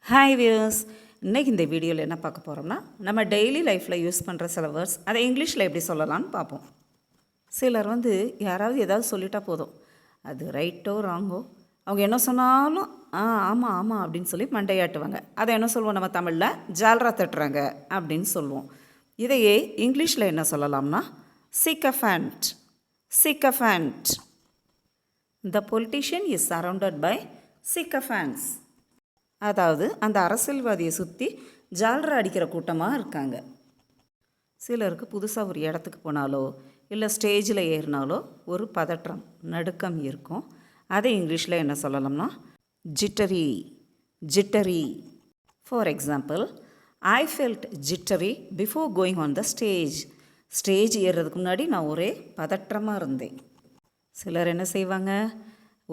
Hi views, இன்றைக்கி இந்த வீடியோவில் என்ன பார்க்க போகிறோம்னா நம்ம டெய்லி லைஃப்பில் யூஸ் பண்ணுற சில வேர்ட்ஸ் அதை இங்கிலீஷில் எப்படி சொல்லலாம்னு பார்ப்போம். சிலர் யாராவது ஏதாவது சொல்லிட்டா போதும், அது ரைட்டோ ராங்கோ, அவங்க என்ன சொன்னாலும் ஆமாம் ஆமாம் அப்படின்னு சொல்லி மண்டையாட்டுவாங்க. அதை என்ன சொல்லுவோம் நம்ம தமிழில், ஜால்ரா தட்டுறாங்க அப்படின்னு சொல்லுவோம். இதையே இங்கிலீஷில் என்ன சொல்லலாம்னா சிக்கஃபேண்ட். சிக்கஃபேண்ட். The politician is surrounded by sycophants. அதாவது அந்த அரசியல்வாதியை சுற்றி ஜால்ரா அடிக்கிற கூட்டமாக இருக்காங்க. சிலருக்கு புதுசாக ஒரு இடத்துக்கு போனாலோ இல்லை ஸ்டேஜில் ஏறினாலோ ஒரு பதற்றம், நடுக்கம் இருக்கும். அதை இங்கிலீஷில் என்ன சொல்லலாம்னா jittery. Jittery. For example, I felt jittery before going on the stage. Stage ஏறுறதுக்கு முன்னாடி நான் ஒரே பதற்றமாக இருந்தேன். சிலர் என்ன செய்வாங்க,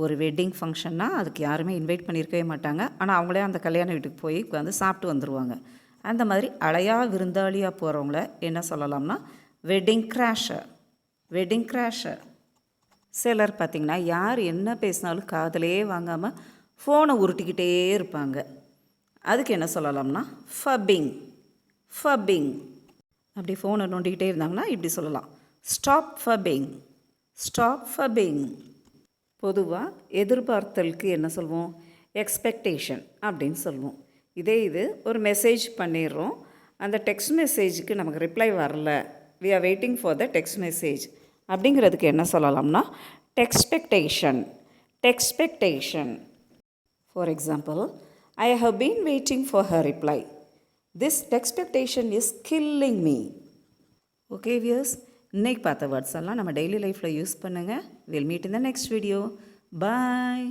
ஒரு வெட்டிங் ஃபங்க்ஷன்னா அதுக்கு யாருமே இன்வைட் பண்ணியிருக்கவே மாட்டாங்க. ஆனால் அவங்களே அந்த கல்யாண வீட்டுக்கு போய் உட்காந்து சாப்பிட்டு வந்துடுவாங்க. அந்த மாதிரி அழையா விருந்தாளியாக போகிறவங்கள என்ன சொல்லலாம்னா வெட்டிங் கிராஷர். Wedding crasher. சிலர் பார்த்திங்கன்னா யார் என்ன பேசினாலும் காதலே வாங்காமல் ஃபோனை உருட்டிக்கிட்டே இருப்பாங்க. அதுக்கு என்ன சொல்லலாம்னா ஃபப்பிங். ஃபப்பிங். அப்படி ஃபோனை நோண்டிக்கிட்டே இருந்தாங்கன்னா இப்படி சொல்லலாம், ஸ்டாப் ஃபப்பிங். ஸ்டாப் ஃபப்பிங். பொதுவாக எதிர்பார்த்தலுக்கு என்ன சொல்வோம், எக்ஸ்பெக்டேஷன் அப்படின்னு சொல்லுவோம். இது ஒரு மெசேஜ் பண்ணிடுறோம், அந்த டெக்ஸ்ட் மெசேஜுக்கு நமக்கு ரிப்ளை வரல, we are waiting for the text message அப்படிங்கிறதுக்கு என்ன சொல்லலாம்னா textpectation. Textpectation. For example, I have been waiting for her reply. This textpectation is killing me. Okay viewers, இன்றைக்கி பார்த்த வேர்ட்ஸ் எல்லாம் நம்ம டெய்லி லைஃப்பில் யூஸ் பண்ணுங்கள். Will meet in the next video. Bye.